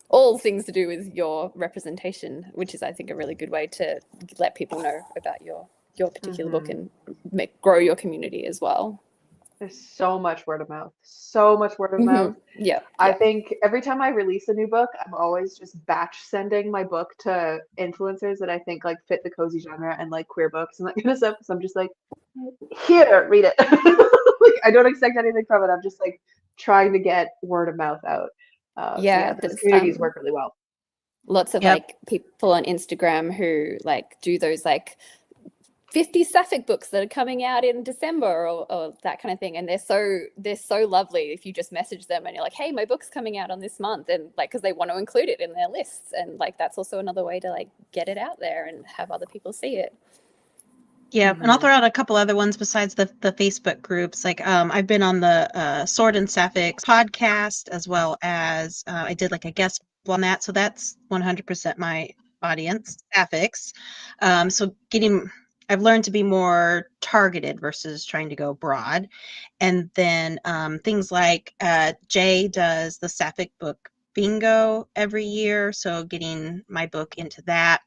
all things to do with your representation, which is, I think, a really good way to let people know about your particular book and grow your community as well. There's so much word of mouth, so much word of mouth. Yeah. I think every time I release a new book, I'm always just batch sending my book to influencers that I think like fit the cozy genre and like queer books and that kind of stuff. So I'm just like, here, read it. Like, I don't expect anything from it. I'm just like trying to get word of mouth out. Those communities work really well. Lots of like people on Instagram who like do those like 50 sapphic books that are coming out in December or that kind of thing, and they're so lovely if you just message them and you're like, hey, my book's coming out on this month, and like because they want to include it in their lists, and like that's also another way to like get it out there and have other people see it. Yeah, and I'll throw out a couple other ones besides the Facebook groups. Like I've been on the Sword and Sapphic podcast, as well as I did like a guest on that, so that's 100% my audience, Sapphics. So I've learned to be more targeted versus trying to go broad. And then things like Jay does the Sapphic book bingo every year, so getting my book into that.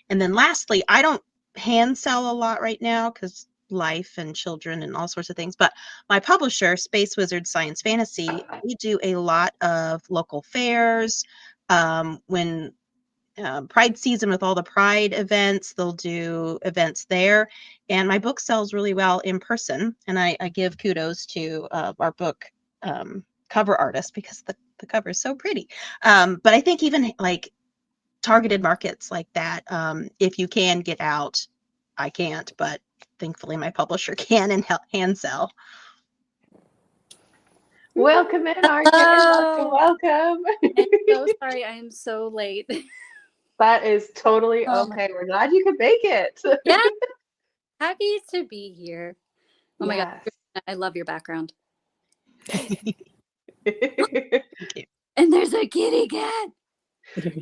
And then lastly, I don't hand sell a lot right now because life and children and all sorts of things, but my publisher, Space Wizard Science Fantasy, we do a lot of local fairs. When Pride season, with all the Pride events, they'll do events there, and my book sells really well in person, and I give kudos to our book cover artist because the cover is so pretty. But I think even like targeted markets like that, if you can get out, I can't, but thankfully my publisher can and hand sell. Welcome in, RJ. Welcome. I'm so sorry, I am so late. That is totally okay. We're glad you could make it. Yeah, happy to be here. Oh my Yes. God, I love your background. Thank you. And there's a kitty cat.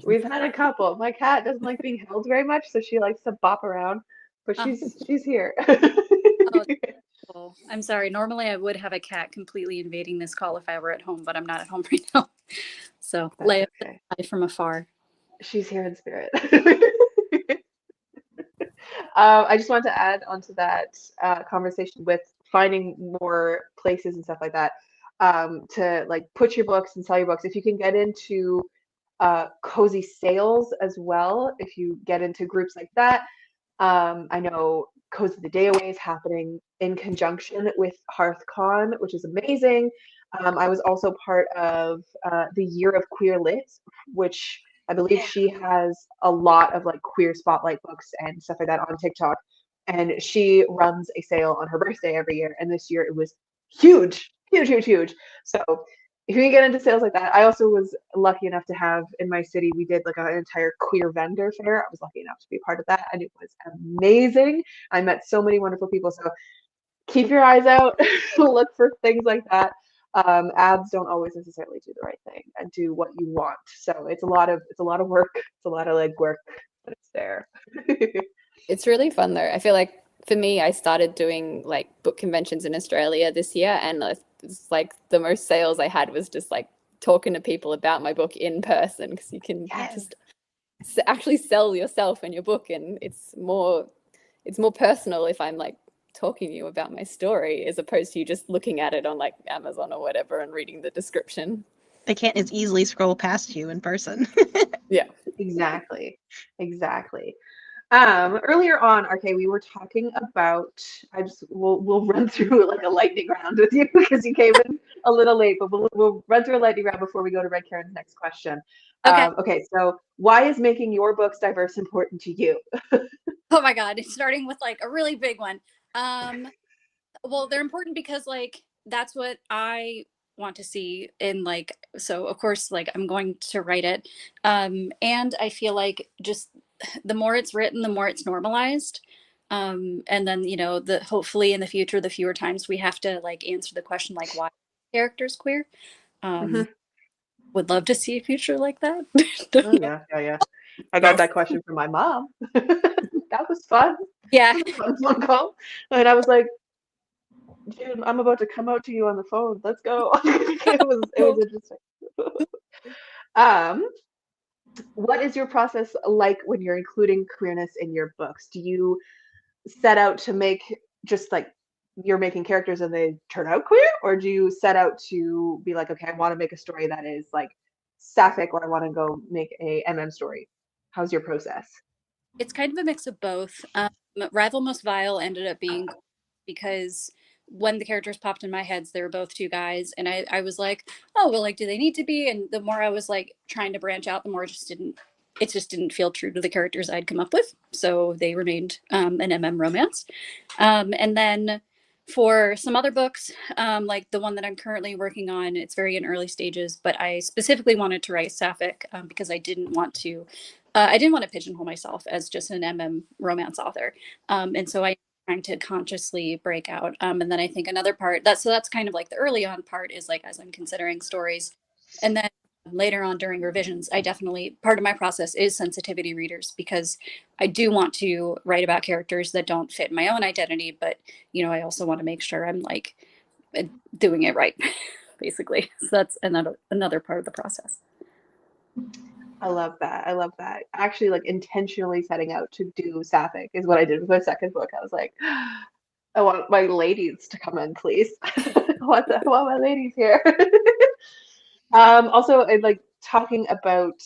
We've had a couple. My cat doesn't like being held very much, so she likes to bop around, but she's here. Oh, cool. I'm sorry. Normally I would have a cat completely invading this call if I were at home, but I'm not at home right now. So lay up from afar. She's here in spirit. I just wanted to add onto that conversation with finding more places and stuff like that, to like put your books and sell your books. If you can get into cozy sales as well, if you get into groups like that. I know Cozy the Day Away is happening in conjunction with Hearthcon, which is amazing. I was also part of the Year of Queer Lit, which I believe she has a lot of like queer spotlight books and stuff like that on TikTok. And she runs a sale on her birthday every year. And this year it was huge, huge, huge, huge. So if you can get into sales like that, I also was lucky enough to have in my city, we did like an entire queer vendor fair. I was lucky enough to be a part of that, and it was amazing. I met so many wonderful people. So keep your eyes out, look for things like that. Ads don't always necessarily do the right thing and do what you want. So it's a lot of work. It's a lot of legwork, but it's there. It's really fun though. I feel like for me, I started doing like book conventions in Australia this year, and it's like the most sales I had was just like talking to people about my book in person, because you can just actually sell yourself and your book, and it's more personal if I'm like talking to you about my story, as opposed to you just looking at it on like Amazon or whatever and reading the description. They can't as easily scroll past you in person. Yeah. Exactly. Earlier on, okay, we were talking about, we'll run through like a lightning round with you because you came in a little late, but we'll run through a lightning round before we go to Red Karen's next question. Okay. Okay, so why is making your books diverse important to you? Oh my God, starting with like a really big one. Well, they're important because like that's what I want to see in like, so of course like I'm going to write it. And I feel like just the more it's written, the more it's normalized. And then, you know, the hopefully in the future, the fewer times we have to like answer the question like why characters queer. Would love to see a future like that. Oh yeah. I got that question from my mom. That was fun. Yeah. Fun phone call. And I was like, dude, I'm about to come out to you on the phone. Let's go. It was interesting. What is your process like when you're including queerness in your books? Do you set out to make just like you're making characters and they turn out queer, or do you set out to be like, okay, I want to make a story that is like sapphic, or I want to go make a MM story? How's your process? It's kind of a mix of both. Rival Most Vile ended up being because when the characters popped in my heads, they were both two guys. And I was like, oh, well, like, do they need to be? And the more I was like trying to branch out, the more it just didn't feel true to the characters I'd come up with. So they remained an MM romance. And then for some other books, like the one that I'm currently working on, it's very in early stages, but I specifically wanted to write sapphic because I didn't want to pigeonhole myself as just an MM romance author. And so I trying to consciously break out. And then I think another part that's kind of like the early on part is like, as I'm considering stories. And then later on during revisions, I definitely, part of my process is sensitivity readers, because I do want to write about characters that don't fit my own identity, but you know, I also want to make sure I'm like doing it right, basically. So that's another part of the process. I love that. Actually, like intentionally setting out to do sapphic is what I did with my second book. I was like, I want my ladies to come in, please. I want my ladies here. Also, like talking about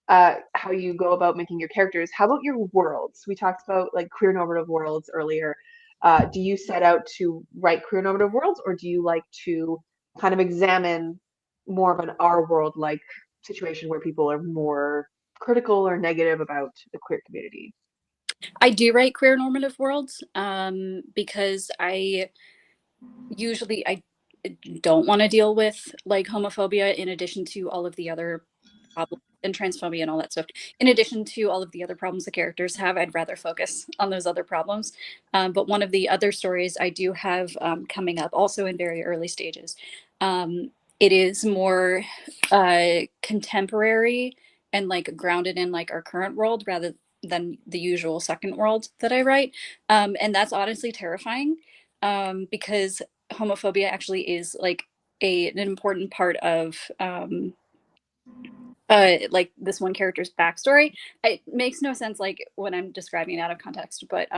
how you go about making your characters. How about your worlds? We talked about like queer normative worlds earlier. Do you set out to write queer normative worlds, or do you like to kind of examine more of an our world like situation where people are more critical or negative about the queer community? I do write queer normative worlds because I don't want to deal with like homophobia in addition to all of the other problems and transphobia and all that stuff. In addition to all of the other problems the characters have, I'd rather focus on those other problems. But one of the other stories I do have coming up, also in very early stages, it is more contemporary and like grounded in like our current world rather than the usual second world that I write. And that's honestly terrifying because homophobia actually is like an important part of like this one character's backstory. It makes no sense like when I'm describing it out of context, but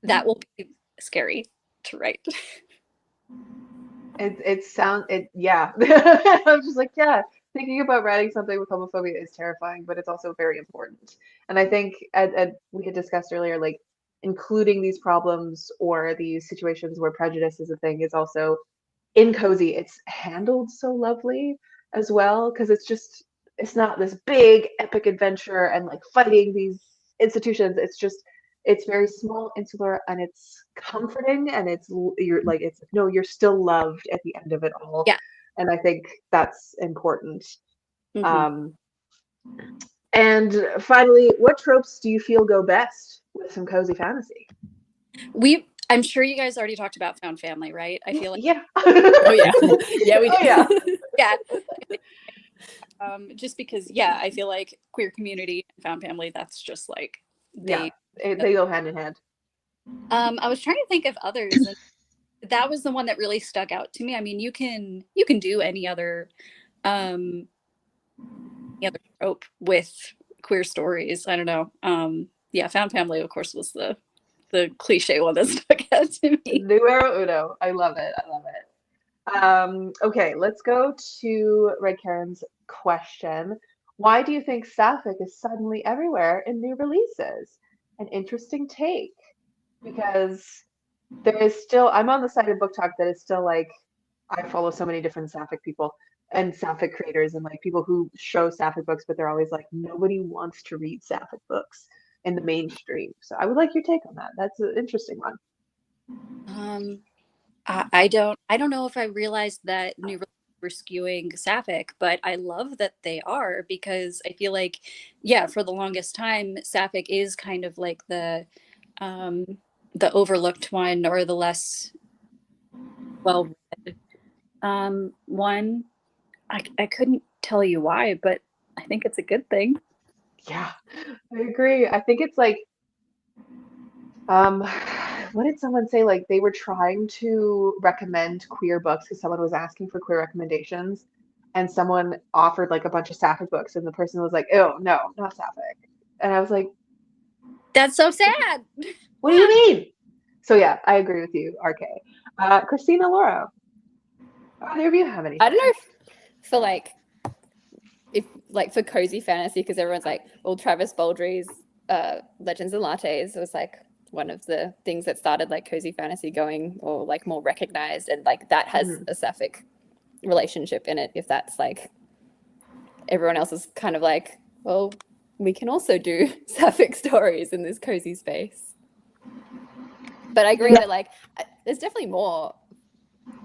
that will be scary to write. Yeah. I'm just like, yeah, thinking about writing something with homophobia is terrifying, but it's also very important. And I think we had discussed earlier, like including these problems or these situations where prejudice is a thing is also in Cozy. It's handled so lovely as well, because it's not this big epic adventure and like fighting these institutions. It's very small, insular, and it's comforting, and you're still loved at the end of it all. Yeah. And I think that's important. Mm-hmm. And finally, what tropes do you feel go best with some cozy fantasy? I'm sure you guys already talked about found family, right? I feel like yeah. Oh yeah. Yeah, we did. Oh, yeah. Yeah. Just because, yeah, I feel like queer community and found family, that's just like they go hand in hand. I was trying to think of others, and that was the one that really stuck out to me. I mean, you can do any other trope with queer stories. I don't know. Yeah, found family, of course, was the the cliche one that stuck out to me. Numero uno. I love it. I love it. Okay, let's go to Red Karen's question. Why do you think Sapphic is suddenly everywhere in new releases? An interesting take. Because there is still, I'm on the side of Book Talk that is still like, I follow so many different Sapphic people and Sapphic creators and like people who show Sapphic books, but they're always like, nobody wants to read Sapphic books in the mainstream. So I would like your take on that. That's an interesting one. I don't know if I realized that new releases were skewing Sapphic, but I love that they are, because I feel like, yeah, for the longest time, Sapphic is kind of like the overlooked one, or the less well read one. I couldn't tell you why, but I think it's a good thing. Yeah, I agree. I think it's like, what did someone say? Like they were trying to recommend queer books because someone was asking for queer recommendations, and someone offered like a bunch of Sapphic books, and the person was like, "Oh no, not Sapphic," and I was like, That's so sad. "What do you mean?" So yeah, I agree with you, RK. Christina, Laura, either of you have anything? I don't know if for cozy fantasy, because everyone's like, well, Travis Baldry's Legends and Lattes was like one of the things that started like cozy fantasy going, or like more recognized, and like that has a Sapphic relationship in it. If that's like everyone else is kind of like, well, we can also do Sapphic stories in this cozy space. But I agree that like there's definitely more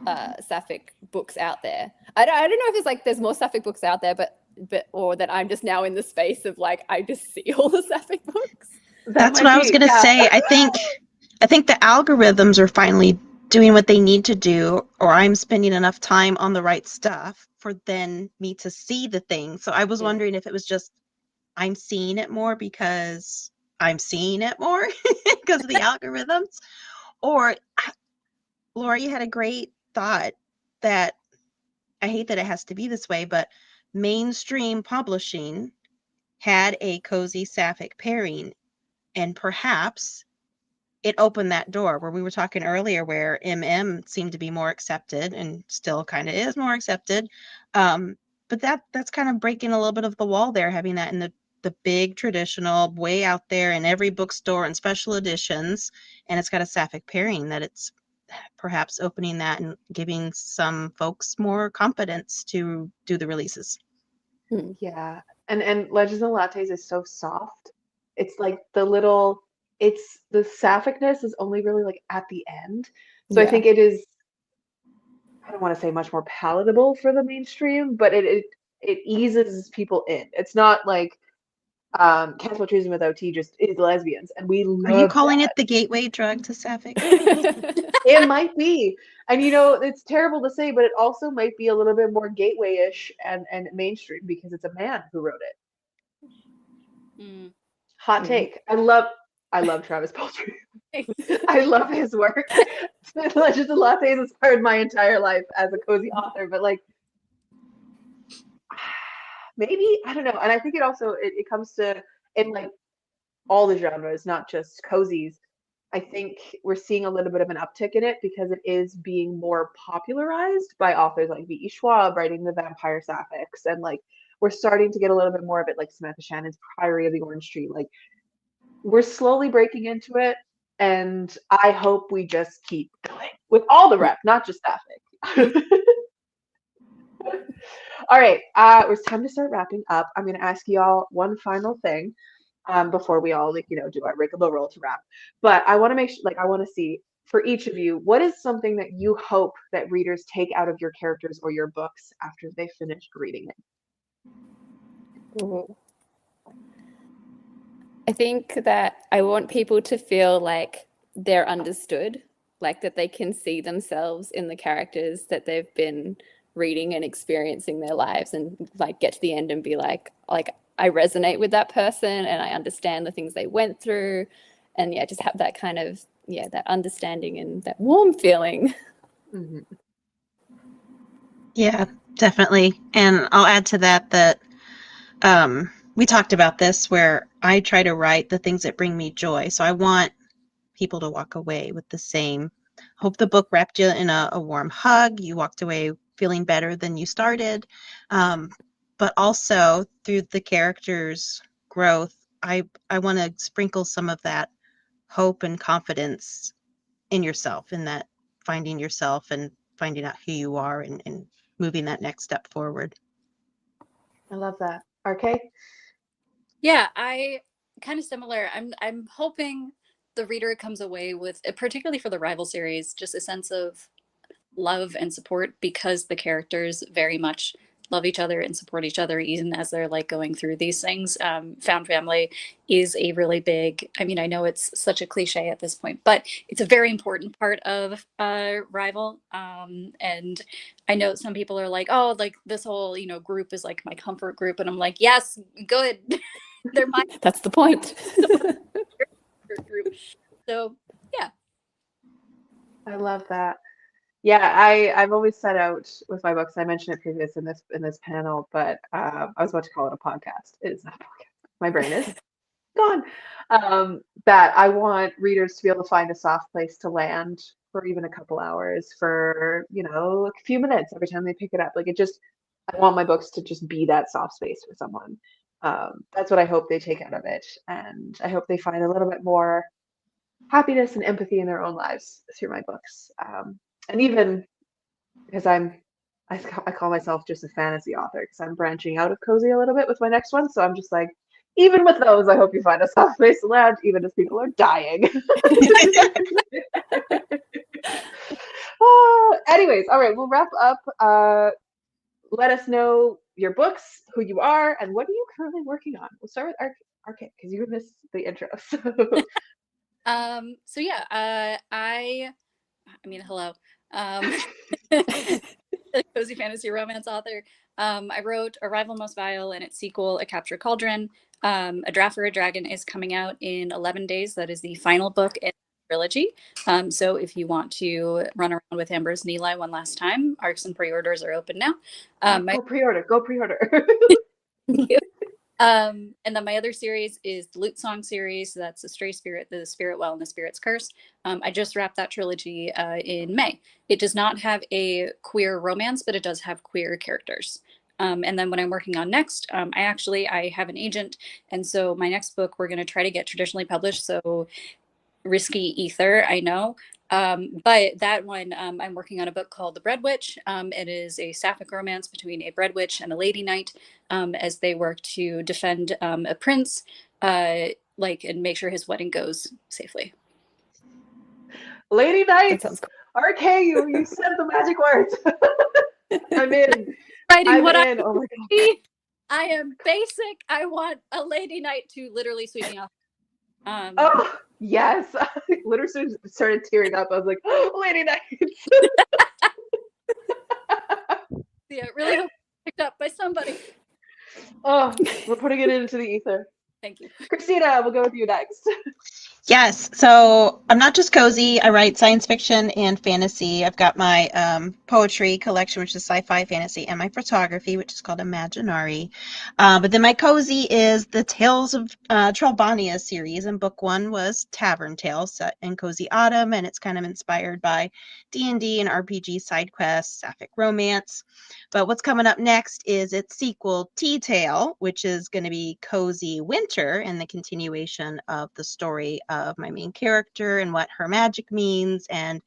Sapphic books out there. I don't know if it's like there's more Sapphic books out there, but or that I'm just now in the space of like I just see all the Sapphic books. That's what I was gonna say. I think the algorithms are finally doing what they need to do, or I'm spending enough time on the right stuff for then me to see the thing. So I was wondering if it was just I'm seeing it more because I'm seeing it more because of the algorithms, or Laura, you had a great thought that I hate that it has to be this way, but mainstream publishing had a cozy Sapphic pairing, and perhaps it opened that door where we were talking earlier, where MM seemed to be more accepted and still kind of is more accepted. But that's kind of breaking a little bit of the wall there, having that in the big traditional way out there in every bookstore and special editions, and it's got a Sapphic pairing, that it's perhaps opening that and giving some folks more confidence to do the releases. Yeah, and Legends and Lattes is so soft. It's like it's the sapphicness is only really like at the end. So I think it is, I don't want to say much more palatable for the mainstream, but it eases people in. It's not like Cannibal Treason Without Tea just is lesbians, and we love Are you calling that. it the gateway drug to Sapphic? It might be. And it's terrible to say, but it also might be a little bit more gateway-ish and mainstream because it's a man who wrote it. Hot take. I love Travis Baldry. I love his work. Legends and Lattes inspired my entire life as a cozy author, but like maybe, I don't know. And I think it also it comes to in like all the genres, not just cozies. I think we're seeing a little bit of an uptick in it because it is being more popularized by authors like V.E. Schwab writing the Vampire Sapphics, and like we're starting to get a little bit more of it, like Samantha Shannon's Priory of the Orange Tree. Like we're slowly breaking into it, and I hope we just keep going with all the rep, not just Sapphic. All right, it's time to start wrapping up. I'm going to ask y'all one final thing. Before we all do our rigmarole to wrap. But I want to make sure, I want to see for each of you, what is something that you hope that readers take out of your characters or your books after they finished reading it? Ooh. I think that I want people to feel like they're understood, like that they can see themselves in the characters that they've been reading and experiencing their lives, and like get to the end and be like I resonate with that person and I understand the things they went through, and just have that kind of that understanding and that warm feeling. Mm-hmm. Yeah, definitely. And I'll add to that we talked about this, where I try to write the things that bring me joy. So I want people to walk away with the same. Hope the book wrapped you in a warm hug. You walked away feeling better than you started. But also through the characters' growth, I want to sprinkle some of that hope and confidence in yourself, in that finding yourself and finding out who you are and moving that next step forward. I love that. RK? Yeah, I kind of similar. I'm hoping the reader comes away with, particularly for the Rival series, just a sense of love and support, because the characters very much love each other and support each other even as they're like going through these things. Found family is a really big, I mean, I know it's such a cliche at this point, but it's a very important part of Rival. And I know some people are like, oh, like this whole, you know, group is like my comfort group, and I'm like, yes, good. They're my That's the point. group. So yeah. I love that. Yeah, I've always set out with my books. I mentioned it previous in this panel, but I was about to call it a podcast. It is not a podcast. My brain is gone. That I want readers to be able to find a soft place to land for even a couple hours, for, you know, a few minutes every time they pick it up. Like, it just, I want my books to just be that soft space for someone. That's what I hope they take out of it, and I hope they find a little bit more happiness and empathy in their own lives through my books. And even because I call myself just a fantasy author, because I'm branching out of cozy a little bit with my next one. So I'm just like, even with those, I hope you find a soft place to land, even as people are dying. Anyways, all right, we'll wrap up. Let us know your books, who you are, and what are you currently working on. We'll start with RK, because you missed the intro. So yeah, I mean, hello. A cozy fantasy romance author. I wrote A Rival Most Vile and its sequel, A Capture Cauldron. A Draft for a Dragon is coming out in 11 days. That is the final book in the trilogy. So if you want to run around with Amber's and Eli one last time, ARCs and pre-orders are open now. Go pre-order. And then my other series is the Lute Song series. So that's The Stray Spirit, The Spirit Well, and The Spirit's Curse. I just wrapped that trilogy in May. It does not have a queer romance, but it does have queer characters. And then what I'm working on next, I have an agent. And so my next book, we're going to try to get traditionally published. So risky ether, I know. But that one, I'm working on a book called The Bread Witch. It is a sapphic romance between a bread witch and a lady knight, as they work to defend a prince, and make sure his wedding goes safely. Lady That Knights, sounds cool. RK, you said the magic words. I'm in. Writing I'm what in. Oh my god. I am basic. I want a lady knight to literally sweep me off. Oh yes. I literally started tearing up. I was like, oh, Lady Knights. Yeah, really hope it's picked up by somebody. Oh, we're putting it into the ether. Thank you. Kristina, we'll go with you next. Yes, so I'm not just cozy. I write science fiction and fantasy. I've got my poetry collection, which is sci-fi, fantasy, and my photography, which is called Imaginary. But then my cozy is the Tales of Trollbania series, and book one was Tavern Tales, set in cozy autumn, and it's kind of inspired by D&D and RPG side quests, sapphic romance. But what's coming up next is its sequel, Tea Tale, which is going to be cozy winter, and the continuation of the story of my main character and what her magic means and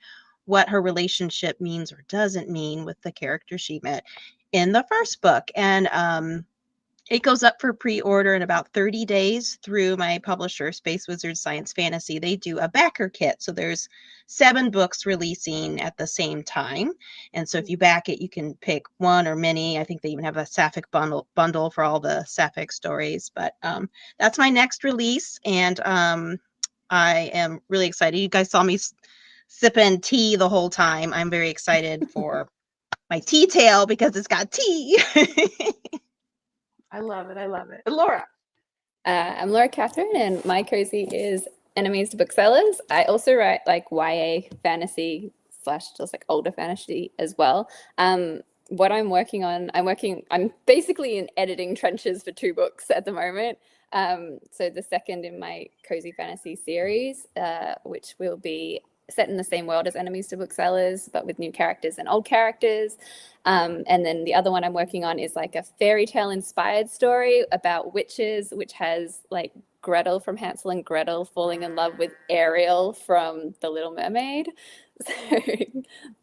what her relationship means or doesn't mean with the character she met in the first book. And it goes up for pre-order in about 30 days through my publisher, Space Wizards Science Fantasy. They do a backer kit. So there's 7 books releasing at the same time. And so if you back it, you can pick one or many. I think they even have a sapphic bundle for all the sapphic stories. But that's my next release. And I am really excited. You guys saw me sipping tea the whole time. I'm very excited for my tea tale because it's got tea. I love it. I love it. Laura. I'm Laura Catherine, and my cozy is Enemies to Booksellers. I also write like YA fantasy / just like older fantasy as well. what I'm working on, I'm basically in editing trenches for 2 books at the moment. So the second in my cozy fantasy series, which will be set in the same world as Enemies to Booksellers, but with new characters and old characters. And then the other one I'm working on is like a fairy tale inspired story about witches, which has like Gretel from Hansel and Gretel falling in love with Ariel from The Little Mermaid.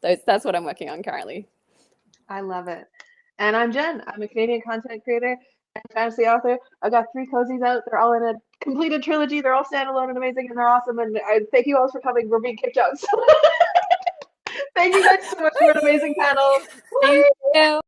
So that's what I'm working on currently. I love it. And I'm Jen. I'm a Canadian content creator and fantasy author. I've got 3 cozies out. They're all in a completed trilogy. They're all standalone and amazing, and they're awesome. And I thank you all for coming. We're being kicked out. So thank you guys so much for an amazing panel. Thank you.